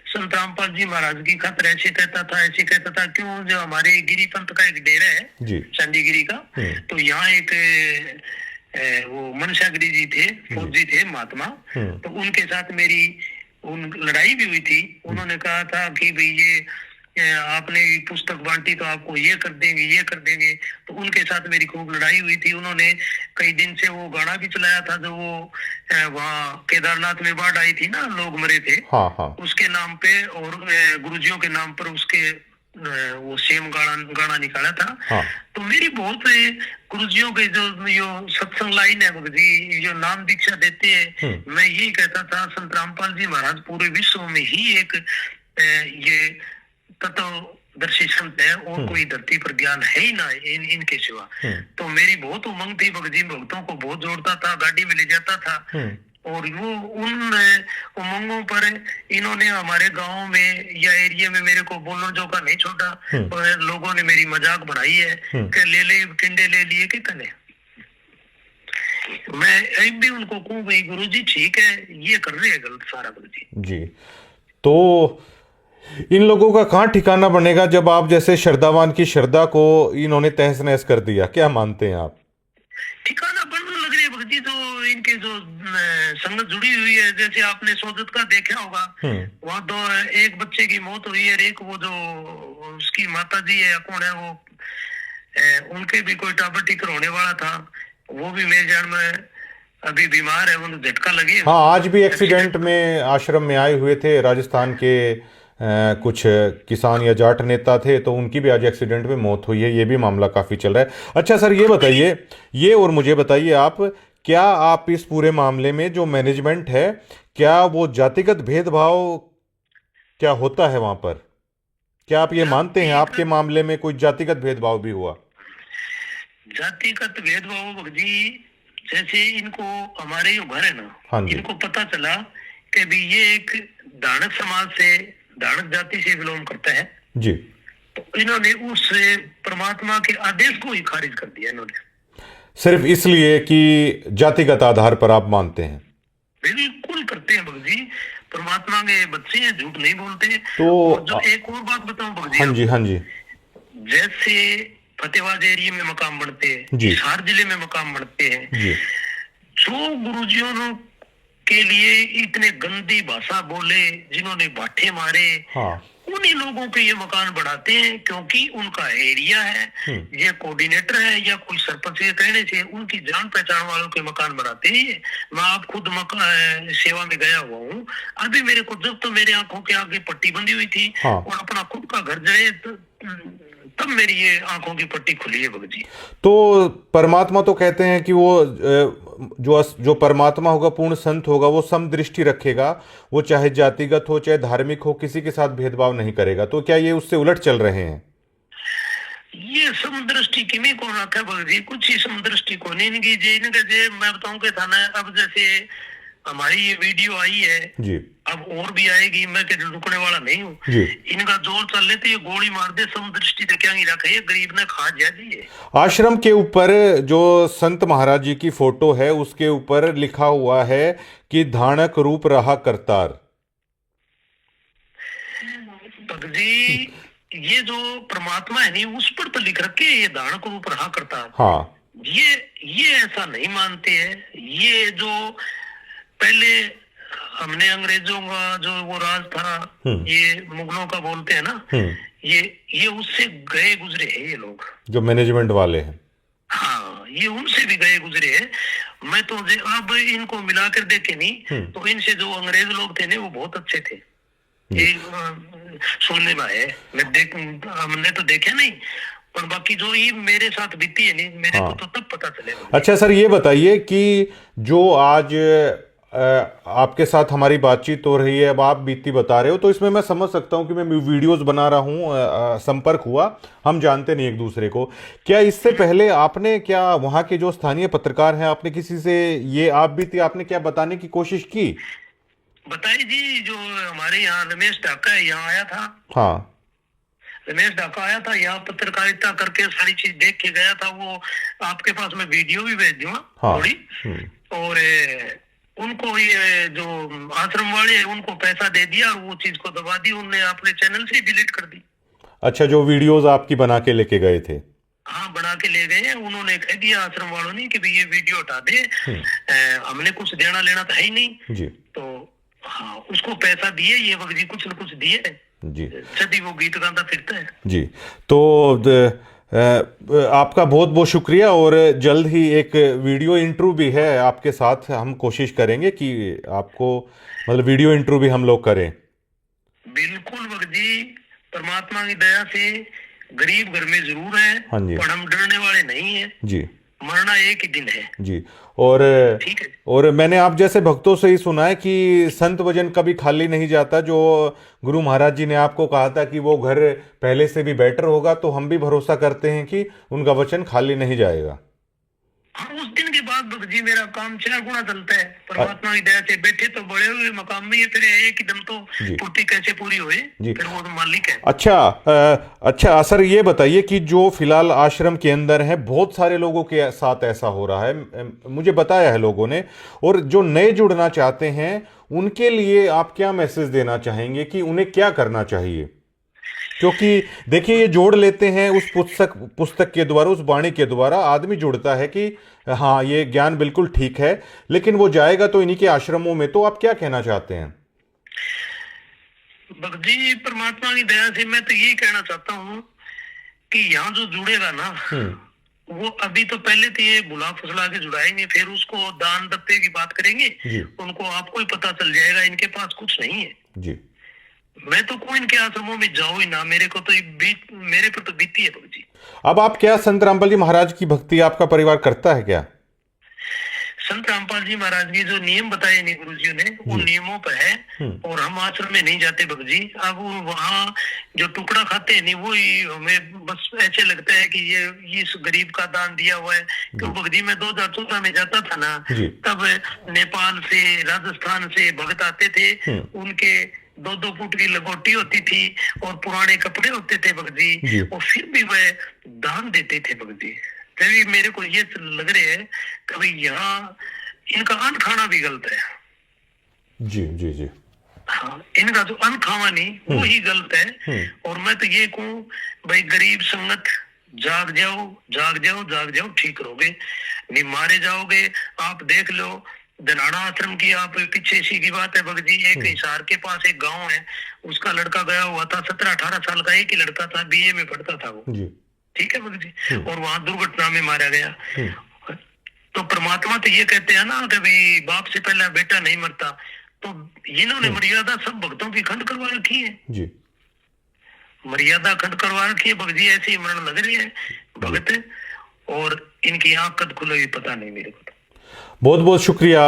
संत रामपाल जी महाराज की खातर ऐसे कहता था, ऐसे कहता था। क्यों? जो हमारे गिरी पंथ का एक डेरा है चंडीगिरी का, तो यहाँ एक वो मनसागिरी जी थे, फौजी थे महात्मा, तो उनके साथ मेरी लड़ाई भी हुई थी। उन्होंने कहा था कि भाई ये आपने पुस्तक बांटी तो आपको ये कर देंगे, ये कर देंगे। तो उनके साथ मेरी खूब लड़ाई हुई थी। उन्होंने कई दिन से वो गाना भी चलाया था, जो वो वहाँ केदारनाथ में बाढ़ आई थी ना, लोग मरे थे। उसके नाम पे और गुरुजियों के नाम पर उसके वो सेम गाना गाना निकाला था। हाँ। तो मेरी बहुत गुरुजियों के जो यो सत्संग लाइन है गुरुजी जो नाम दीक्षा देते हैं, मैं यही कहता था संत रामपाल जी महाराज पूरे विश्व में ही एक ये तत्वदर्शी संत है, और कोई धरती पर ज्ञान है ही ना इनके सिवा। तो मेरी बहुत उमंग थी भगत जी, भक्तों को बहुत जोड़ता था, गाड़ी में ले जाता था, और वो उन उमंगों पर इन्होंने हमारे गांव में या एरिया में मेरे को बोलने जो का नहीं छोड़ा, और लोगों ने मेरी मजाक बढ़ाई है कि ले ले टिंडे ले लिए कितने। मैं एक भी उनको कहूँ भाई गुरुजी ठीक है ये कर रहे हैं गलत सारा गुरुजी जी। तो इन लोगों का कहाँ ठिकाना बनेगा जब आप जैसे श्रद्धावान की श्रद्धा को इन्होंने तहस नहस कर दिया? क्या मानते हैं आप? ठिकाना बनने लग रही है भक्ति, तो इनके जो संगत जुड़ी हुई है, जैसे आपने सोजत का देखा होगा, वहाँ दो एक बच्चे की मौत हुई है, एक वो जो उसकी माता जी है कौन है वो, उनके भी कोई टाबर टिकर होने वाला था, वो भी मेरे जान में अभी बीमार है, वो झटका लगे। हाँ, आज भी एक्सीडेंट में आश्रम में आए हुए थे राजस्थान के कुछ किसान या जाट नेता थे, तो उनकी भी आज एक्सीडेंट में मौत हुई है। ये भी मामला काफ़ी चल रहा है। अच्छा सर, ये बताइए, ये और मुझे बताइए आप, क्या आप इस पूरे मामले में जो मैनेजमेंट है, क्या वो जातिगत भेदभाव क्या होता है वहाँ पर? क्या आप ये मानते हैं आपके मामले में कोई जातिगत भेदभाव भी हुआ? जातिगत भेदभाव भगजी, जैसे इनको हमारे जो घर है ना, हाँ जी, इनको पता चला कि भी ये एक दानक समाज से, दानक जाति से बिलोंग करता है जी, तो इन्होंने उस परमात्मा के आदेश को ही खारिज कर दिया इन्होंने, सिर्फ इसलिए कि जातिगत आधार पर आप मानते हैं? बिल्कुल करते हैं भगत जी, परमात्मा के बच्चे हैं, झूठ नहीं बोलते। तो जो एक और बात बताऊं भगत जी, हाँ जी, हाँ जी, जैसे फतेहाबाद एरिया में मकाम बनते हैं, हिसार जिले में मकाम बनते हैं जी, जो गुरुजियों के लिए इतने गंदी भाषा बोले, जिन्होंने बाठे मारे, हाँ, उन्हीं लोगों के ये मकान बढ़ाते हैं, क्योंकि उनका एरिया है, ये कोऑर्डिनेटर है या कोई सरपंच के कहने से उनकी जान पहचान वालों के मकान बनाते हैं। मैं आप खुद सेवा में गया हुआ हूँ, अभी मेरे को जब तो मेरे आंखों के आगे पट्टी बंधी हुई थी, हाँ, और अपना खुद का घर जड़े तब मेरी ये आंखों की पट्टी खुली है भगत जी। तो परमात्मा तो कहते हैं कि वो जो परमात्मा होगा, पूर्ण संत होगा, वो समदृष्टि रखेगा, वो चाहे जातिगत हो चाहे धार्मिक हो, किसी के साथ भेदभाव नहीं करेगा। तो क्या ये उससे उलट चल रहे हैं? ये समदृष्टि किमी को रखा भगत जी, कुछ ही समदृष्टि को नहीं इनकी जे मैं बताऊं कि थाना, अब जैसे हमारी ये वीडियो आई है जी, अब और भी आएगी, मैं रुकने वाला नहीं हूँ जी। इनका जोर चल रहे थे, ये गोली मार दे, समदृष्टि तो क्या नहीं रखा, ये गरीब ने खा जा दी। आश्रम के ऊपर जो संत महाराज जी की फोटो है, उसके ऊपर लिखा हुआ है कि धानक रूप रहा करतार। भगत जी, ये जो परमात्मा है नहीं, उस पर तो लिख रखे ये धानक रूप रहा करतार। हाँ, ये ऐसा नहीं मानते हैं। ये जो पहले हमने अंग्रेजों का जो वो राज था, ये मुगलों का बोलते हैं ना, ये उससे गए गुजरे हैं ये लोग, जो मैनेजमेंट वाले हैं। हाँ, ये उनसे भी गए गुजरे हैं। मैं तो अब इनको मिलाकर देखे नहीं, तो इनसे जो अंग्रेज लोग थे ना, वो बहुत अच्छे थे। सुनने में है, हमने तो देखे नहीं, पर बाकी जो ये मेरे साथ बीती है नहीं, मेरे को तो तब पता चलेगा। अच्छा सर, ये बताइए कि जो आज आपके साथ हमारी बातचीत हो रही है, अब आप बीती बता रहे हो, तो इसमें मैं समझ सकता हूँ कि मैं वीडियोस बना रहा हूँ, संपर्क हुआ, हम जानते नहीं एक दूसरे को। क्या इससे पहले आपने, क्या वहाँ के जो स्थानीय पत्रकार हैं, आपने किसी से ये आप बीती आपने क्या बताने की कोशिश की? बताइए जी, जो हमारे यहाँ रमेश ढाका है, यहाँ आया था। हाँ, रमेश ढाका आया था यहाँ, पत्रकारिता करके सारी चीज देख के गया था। वो आपके पास मैं वीडियो भी भेज दूंगा थोड़ी। और उनको ये जो आश्रम वाले हैं, उनको पैसा दे दिया और वो चीज को दबा दी, उनने अपने चैनल से डिलीट कर दी। अच्छा, जो वीडियोस आपकी बना के लेके गए थे? हाँ, बना के ले गए हैं। उन्होंने कह दिया आश्रम वालों ने कि भाई ये वीडियो हटा दे, हमने कुछ देना लेना तो है ही नहीं जी। तो हाँ, उसको पैसा दिए, ये वक्त जी कुछ न कुछ दिए जी, सदी वो गीत गाता फिरता है जी। तो आपका बहुत बहुत शुक्रिया, और जल्द ही एक वीडियो इंटरव्यू भी है आपके साथ, हम कोशिश करेंगे कि आपको मतलब वीडियो इंटरव्यू भी हम लोग करें। बिल्कुल वक्त जी, परमात्मा की दया से गरीब घर में जरूर है, हाँ जी। पर हम डरने वाले नहीं है। जी मरना एक ही दिन है। जी। और ठीक है। और मैंने आप जैसे भक्तों से ही सुना है कि संत वचन कभी खाली नहीं जाता। जो गुरु महाराज जी ने आपको कहा था कि वो घर पहले से भी बेटर होगा, तो हम भी भरोसा करते हैं कि उनका वचन खाली नहीं जाएगा। हाँ, उस दिन के बाद भक्त जी मेरा काम 4 गुना चलता है। परमात्मा की दया से बैठे तो बड़े हुए मकाम में, ये फिर एक ही दम तो जी। पूर्ति कैसे पूरी हुए, जी। फिर वो तो मालिक है। अच्छा सर, ये बताइए कि जो फिलहाल आश्रम के अंदर है, बहुत सारे लोगों के साथ ऐसा हो रहा है, मुझे बताया है लोगों ने, और जो नए जुड़ना चाहते हैं उनके लिए आप क्या मैसेज देना चाहेंगे कि उन्हें क्या करना चाहिए? क्योंकि देखिए, ये जोड़ लेते हैं उस पुस्तक के द्वारा, उस वाणी के द्वारा आदमी जुड़ता है कि हाँ ये ज्ञान बिल्कुल ठीक है, लेकिन वो जाएगा तो इन्हीं के आश्रमों में। तो आप क्या कहना चाहते हैं? भक्त जी परमात्मा की दया से मैं तो यही कहना चाहता हूँ कि यहाँ जो जुड़ेगा ना, वो अभी तो पहले तो ये बुला फुसला के जुड़ाएंगे, फिर उसको दान दत्ते की बात करेंगे जी। उनको आपको ही पता चल जाएगा इनके पास कुछ नहीं है। जी। मैं तो कोई इनके आश्रमों में जाऊं ही ना, मेरे को तो मेरे पर तो बीती है भक्त जी। अब आप क्या संत रामपाल जी महाराज की भक्ति आपका परिवार करता है क्या? संत रामपाल जी महाराज के जो नियम बताए नहीं गुरु जी ने, उन नियमों पर है। और हम आश्रम में नहीं जाते भक्त जी। अब वहाँ जो टुकड़ा खाते हैं नहीं, वो ही हमें बस ऐसे लगता है कि ये इस गरीब का दान दिया हुआ है। तो भक्त जी मैं 2014 में जाता था ना, तब नेपाल से राजस्थान से भक्त आते थे, उनके 2-2 फुट की लंगोटी होती थी और पुराने कपड़े होते थे भक्त जी, और फिर भी वह दान देते थे भक्त जी। तभी मेरे को ये लग रहे है कि यहाँ इनका अन्न खाना भी गलत है। जी जी जी। हाँ, इनका जो अन्न खाना नहीं वो ही गलत है। और मैं तो ये कहूँ भाई, गरीब संगत, जाग जाओ जाग जाओ जाग जाओ, ठीक रहोगे, नहीं मारे जाओगे। आप देख लो धनाड़ा आश्रम की, आप पीछे इसी की बात है भगत जी, एक हिसार के पास एक गांव है, उसका लड़का गया हुआ था, 17-18 साल का एक ही लड़का था, बीए में पढ़ता था वो जी। ठीक है भगत जी, और वहां दुर्घटना में मारा गया। तो परमात्मा तो ये कहते हैं ना कि भाई बाप से पहले बेटा नहीं मरता। तो इन्होंने मर्यादा सब भक्तों की खंड करवा रखी है जी, मर्यादा खंड करवा रखी है भगत जी। ऐसे ही मरण लग रही है भगत, और इनकी आंख कद खुलेगी पता नहीं मेरे को। बहुत बहुत शुक्रिया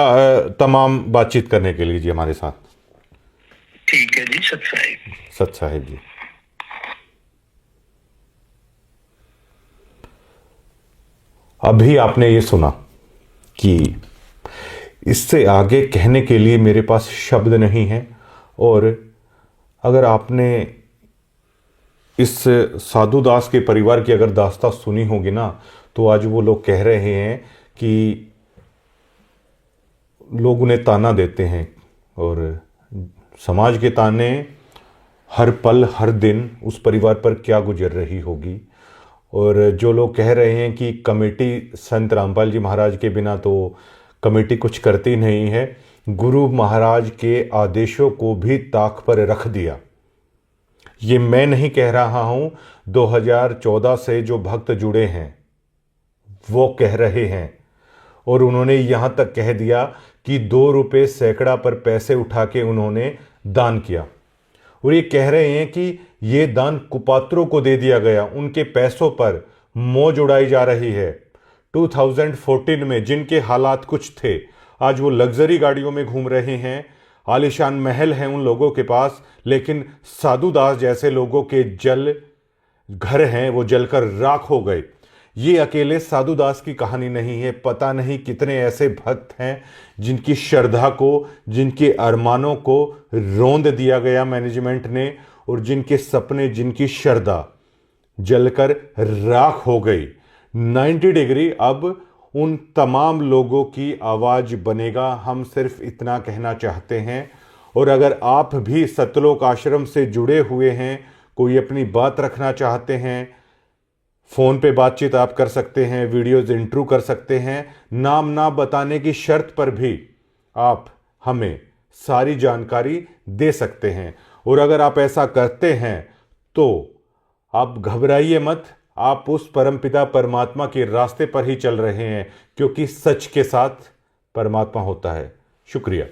तमाम बातचीत करने के लिए जी हमारे साथ। ठीक है जी। सत साहिब जी। अभी आपने ये सुना कि इससे आगे कहने के लिए मेरे पास शब्द नहीं है। और अगर आपने इस साधु दास के परिवार की अगर दास्तां सुनी होगी ना, तो आज वो लोग कह रहे हैं कि लोग उन्हें ताना देते हैं, और समाज के ताने हर पल हर दिन उस परिवार पर क्या गुजर रही होगी। और जो लोग कह रहे हैं कि कमेटी संत रामपाल जी महाराज के बिना तो कमेटी कुछ करती नहीं है, गुरु महाराज के आदेशों को भी ताक पर रख दिया। ये मैं नहीं कह रहा हूँ, 2014 से जो भक्त जुड़े हैं वो कह रहे हैं। और उन्होंने यहाँ तक कह दिया कि 2 रुपये सैकड़ा पर पैसे उठा के उन्होंने दान किया। और ये कह रहे हैं कि ये दान कुपात्रों को दे दिया गया, उनके पैसों पर मौज उड़ाई जा रही है। 2014 में जिनके हालात कुछ थे, आज वो लग्जरी गाड़ियों में घूम रहे हैं, आलीशान महल हैं उन लोगों के पास, लेकिन साधु दास जैसे लोगों के घर हैं वो जलकर राख हो गए। ये अकेले साधु दास की कहानी नहीं है, पता नहीं कितने ऐसे भक्त हैं जिनकी श्रद्धा को, जिनके अरमानों को रौंद दिया गया मैनेजमेंट ने, और जिनके सपने, जिनकी श्रद्धा जलकर राख हो गई। 90 डिग्री अब उन तमाम लोगों की आवाज़ बनेगा, हम सिर्फ इतना कहना चाहते हैं। और अगर आप भी सतलोक आश्रम से जुड़े हुए हैं, कोई अपनी बात रखना चाहते हैं, फ़ोन पे बातचीत आप कर सकते हैं, वीडियोज़ इंटरव्यू कर सकते हैं, नाम ना बताने की शर्त पर भी आप हमें सारी जानकारी दे सकते हैं। और अगर आप ऐसा करते हैं तो आप घबराइए मत, आप उस परमपिता परमात्मा के रास्ते पर ही चल रहे हैं, क्योंकि सच के साथ परमात्मा होता है। शुक्रिया।